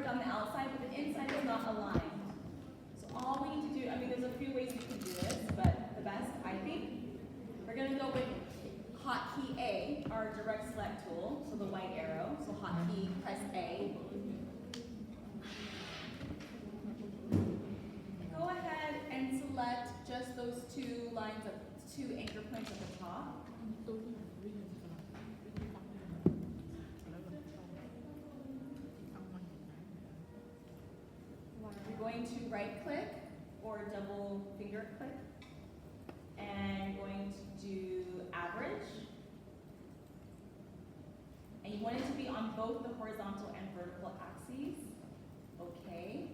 on the outside, but the inside is not aligned. So all we need to do, I mean, there's a few ways we can do this, but the best, I think, we're going to go with hotkey A, our direct select tool, so the white arrow. So hotkey, press A. Go ahead and select just those two lines of two anchor points at the top. We're going to right click or double finger click and going to do average. And you want it to be on both the horizontal and vertical axes. Okay.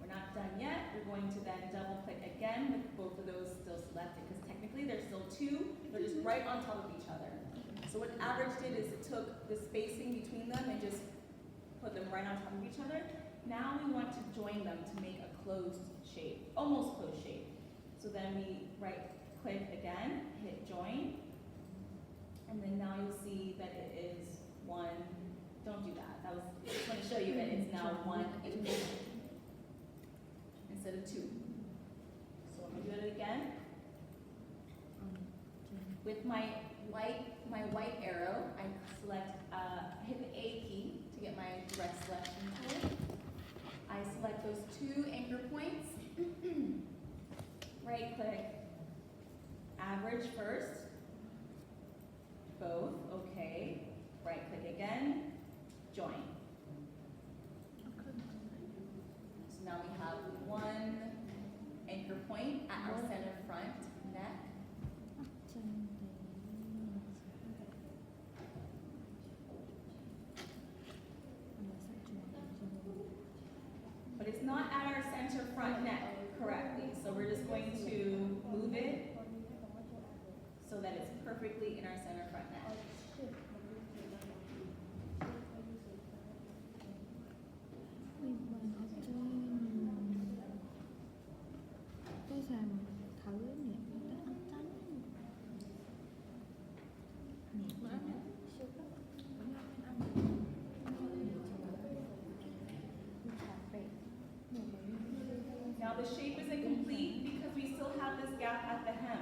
We're not done yet. We're going to then double click again with both of those still selected because technically there's still two. They're just right on top of each other. So what average did is it took the spacing between them and just put them right on top of each other. Now we want to join them to make a closed shape, almost closed shape. So then we right click again, hit join, and then now you'll see that it is one. Don't do that. I just want to show you that it's now one angle instead of two. So I'm gonna do it again. With my white arrow, I select, hit the A key to get my direct selection tool. I select those two anchor points, right click, average first, both, okay, right click again, join. So now we have one anchor point at our center front neck. But it's not at our center front neck correctly. So we're just going to move it so that it's perfectly in our center front neck. Now the shape isn't complete because we still have this gap at the hem,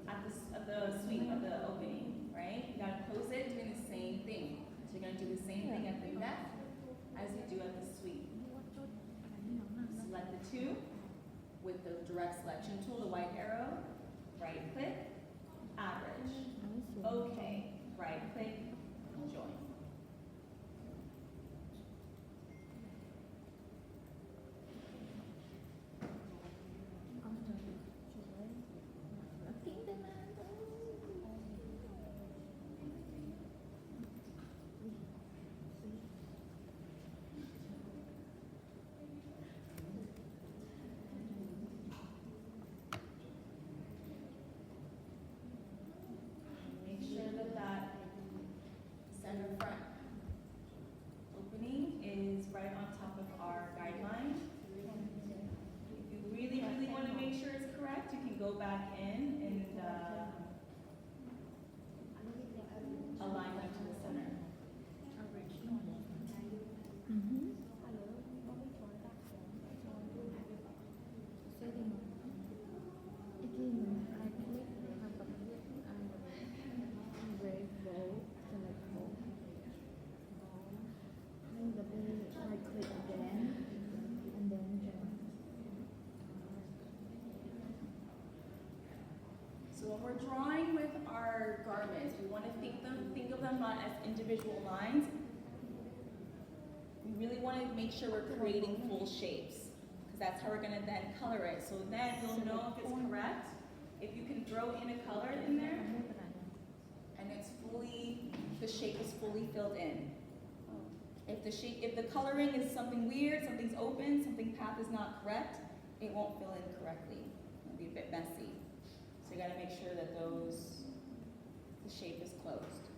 at the sweep, of the opening, right? You gotta close it doing the same thing. So you're gonna do the same thing at the neck as you do at the sweep. Select the two with the direct selection tool, the white arrow, right click, average. Okay, right click, join. Center front opening is right on top of our guideline. If you really, really want to make sure it's correct, you can go back in and align them to the center. So when we're drawing with our garments, we want to think of them not as individual lines. We really want to make sure we're creating full shapes, because that's how we're going to then color it. So then you'll know if it's correct. If you can throw in a color in there, and it's fully, the shape is fully filled in. If the coloring is something weird, something's open, something path is not correct, it won't fill in correctly. It'll be a bit messy. So you gotta make sure that the shape is closed.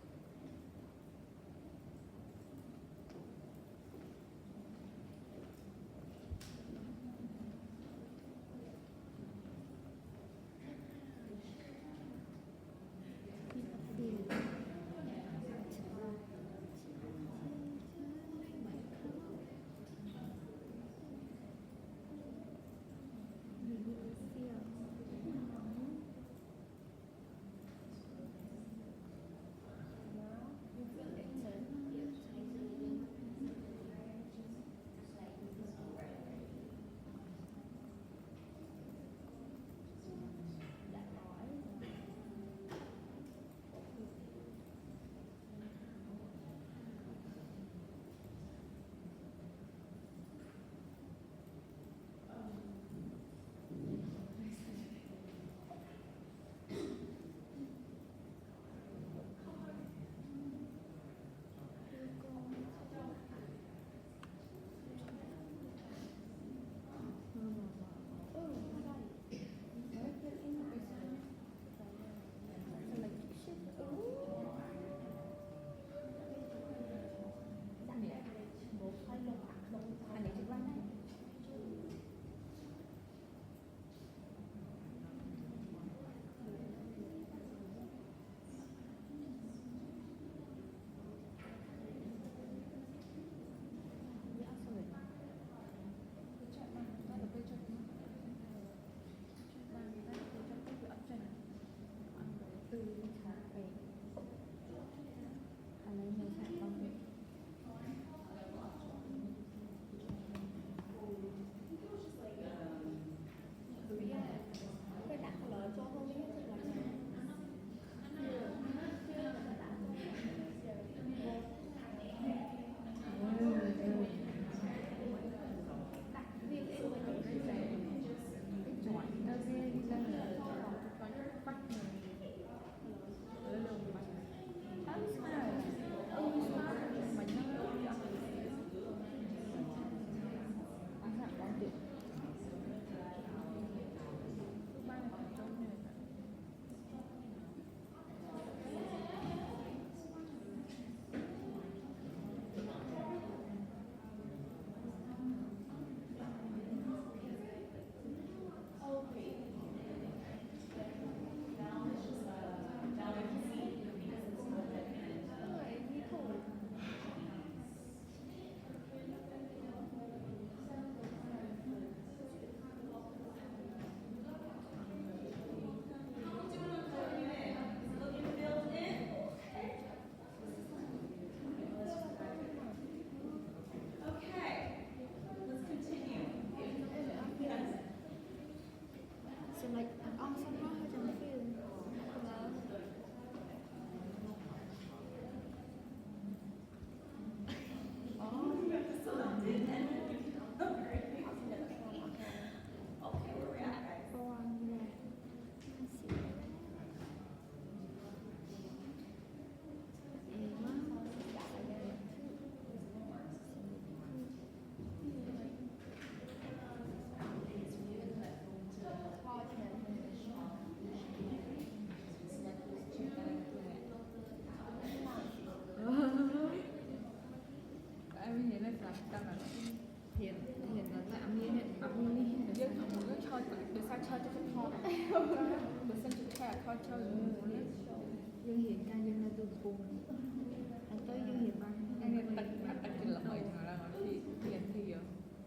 Anh nên tắt cái lợi là khi tiền thì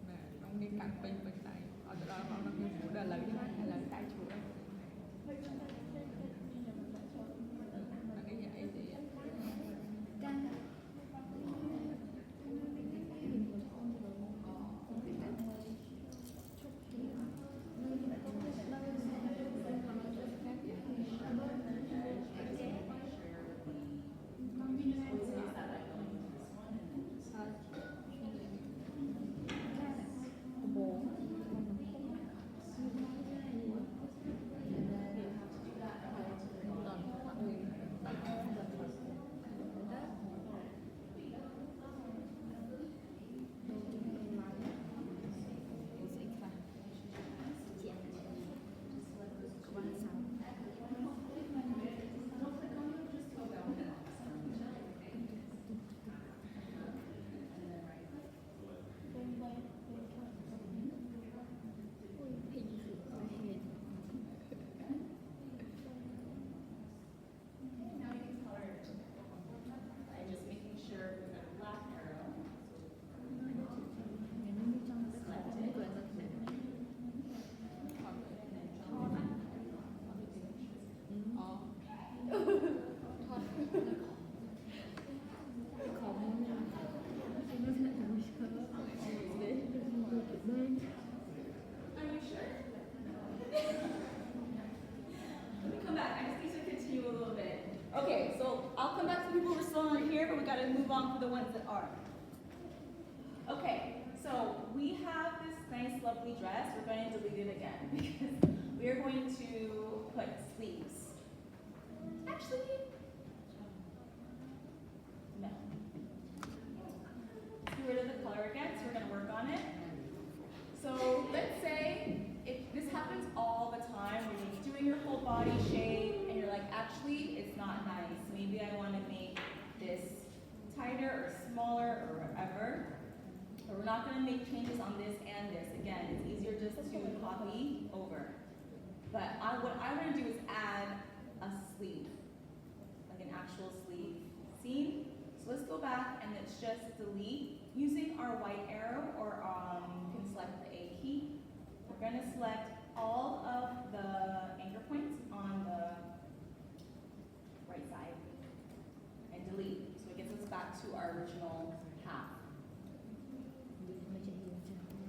mà anh nên cắn bình bình tay ở đó họ nó như muốn là lấy tay chúa cái nhà em thì Okay, so I'll come back to people who are still on here, but we gotta move on for the ones that are. Okay, so we have this nice lovely dress. We're going to delete it again because we are going to put sleeves. Actually, no. Let's get rid of the color again, so we're gonna work on it. So let's say if this happens all the time when you're doing your whole body shape and you're like, actually, it's not nice. Maybe I want to make this tighter or smaller or whatever. But we're not going to make changes on this and this. Again, it's easier just to copy over. But what I want to do is add a sleeve, like an actual sleeve seam. So let's go back and let's just delete using our white arrow, or you can select the A key. We're going to select all of the anchor points on the right side and delete. So it gets us back to our original half.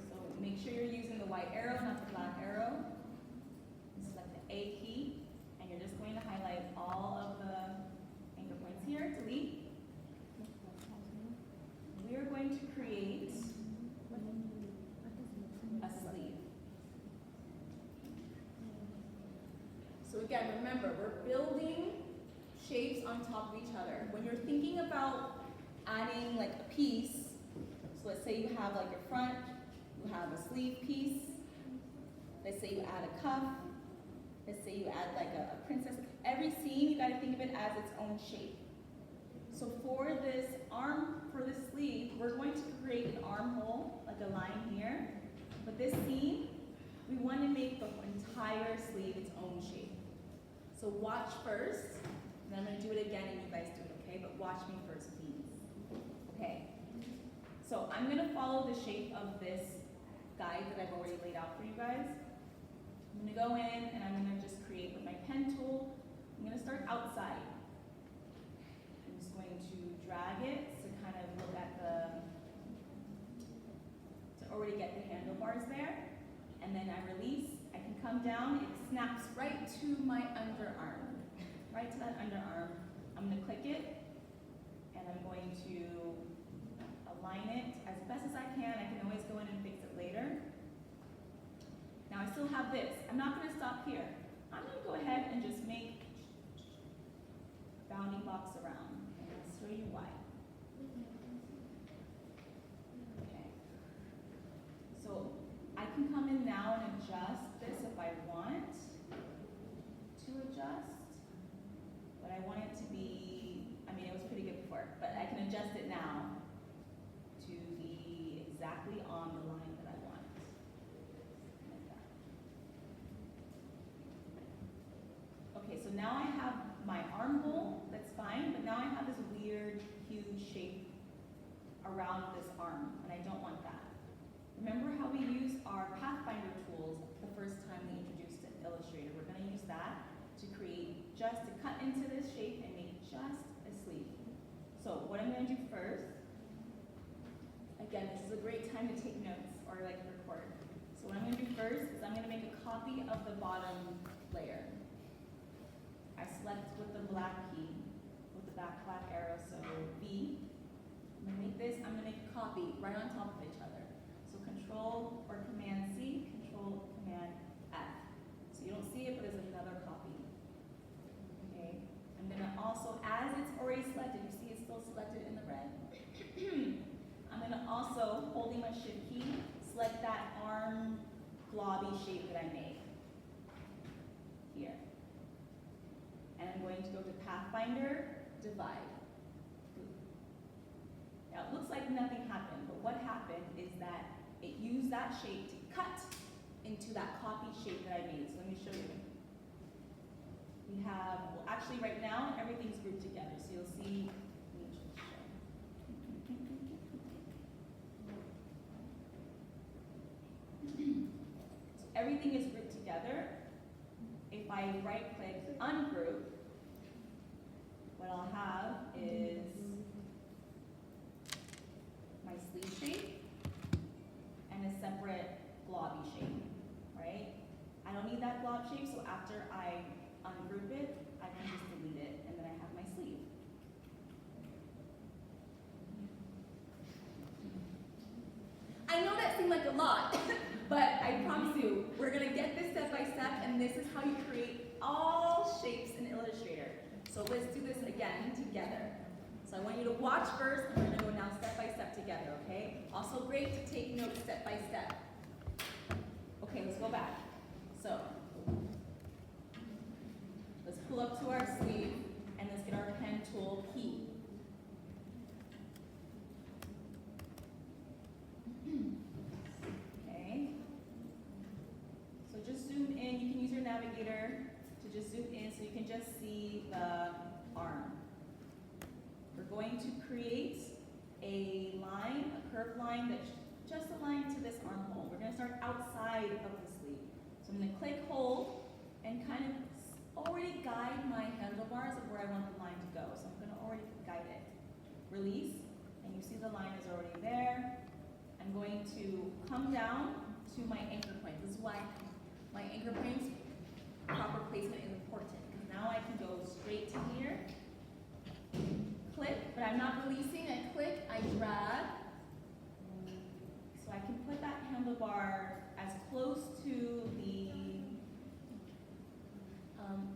So make sure you're using the white arrow, not the black arrow. Select the A key, and you're just going to highlight all of the anchor points here, delete. We are going to create a sleeve. So again, remember, we're building shapes on top of each other. When you're thinking about adding like a piece, so let's say you have like your front, you have a sleeve piece. Let's say you add a cuff. Let's say you add like a princess. Every seam, you gotta think of it as its own shape. So for this arm, for this sleeve, we're going to create an armhole, like a line here. But this seam, we want to make the entire sleeve its own shape. So watch first, and I'm going to do it again and you guys do it, okay? But watch me first, please. Okay. So I'm going to follow the shape of this guide that I've already laid out for you guys. I'm going to go in and I'm going to just create with my pen tool. I'm going to start outside. I'm just going to drag it to kind of look at to already get the handlebars there. And then I release, I can come down, it snaps right to my underarm. Right to that underarm. I'm going to click it, and I'm going to align it as best as I can. I can always go in and fix it later. Now I still have this. I'm not going to stop here. I'm going to go ahead and just make bounding box around. And I'll show you why. Okay. So I can come in now and adjust this if I want to adjust. But I want it to be, I mean, it was pretty good before, but I can adjust it now to be exactly on the line that I want. Like that. Okay, so now I have my armhole, that's fine, but now I have this weird, huge shape around this arm, and I don't want that. Remember how we used our Pathfinder tools the first time we introduced Illustrator? We're going to use that to create, just to cut into this shape and make just a sleeve. So what I'm going to do first, again, this is a great time to take notes or like record. So what I'm going to do first is I'm going to make a copy of the bottom layer. I select with the black key, with the back black arrow, so B. I'm going to make this, I'm going to make a copy right on top of each other. So Control or Command C, Control, Command F. So you don't see it, but there's another copy. Okay. I'm going to also, as it's already selected, you see it's still selected in the red. I'm going to also, holding my Shift key, select that arm globby shape that I made. Here. And I'm going to go to Pathfinder, Divide. Now it looks like nothing happened, but what happened is that it used that shape to cut into that copied shape that I made. So let me show you. We have, well actually right now, everything's grouped together. So you'll see, let me just show. So everything is grouped together. If I right click, ungroup, what I'll have is my sleeve shape and a separate globby shape, right? I don't need that glob shape, so after I ungroup it, I can just delete it, and then I have my sleeve. I know that seemed like a lot, but I promise you, we're gonna get this step by step, and this is how you create all shapes in Illustrator. So let's do this again together. So I want you to watch first, and we're gonna go now step by step together, okay? Also great to take notes step by step. Okay, let's go back. So, let's pull up to our sleeve, and let's get our pen tool key. Okay. So just zoom in, you can use your navigator to just zoom in so you can just see the arm. We're going to create a line, a curved line that's just aligned to this armhole. We're going to start outside of the sleeve. So I'm going to click hold and kind of already guide my handlebars of where I want the line to go. So I'm going to already guide it. Release, and you see the line is already there. I'm going to come down to my anchor point. This is why my anchor point's proper placement is important, because now I can go straight to here. Click, but I'm not releasing. I click, I drag. So I can put that handlebar as close to the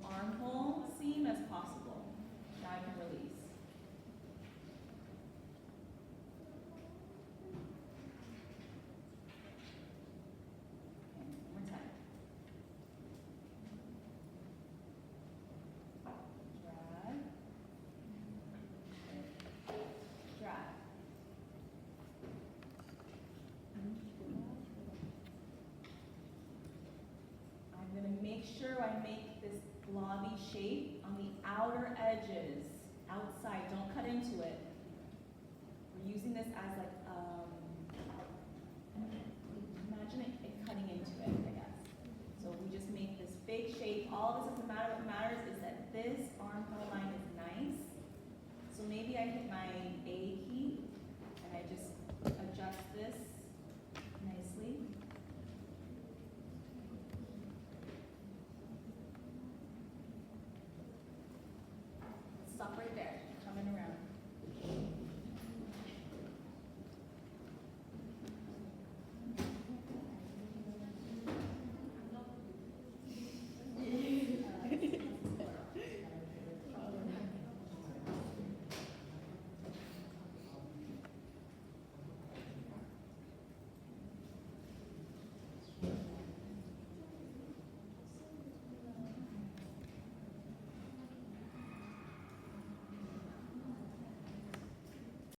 armhole seam as possible. Now I can release. Okay, one more time. Drag. Drag. I'm going to make sure I make this blobby shape on the outer edges, outside. Don't cut into it. We're using this as like, imagine it cutting into it, I guess. So we just make this big shape. All this doesn't matter. What matters is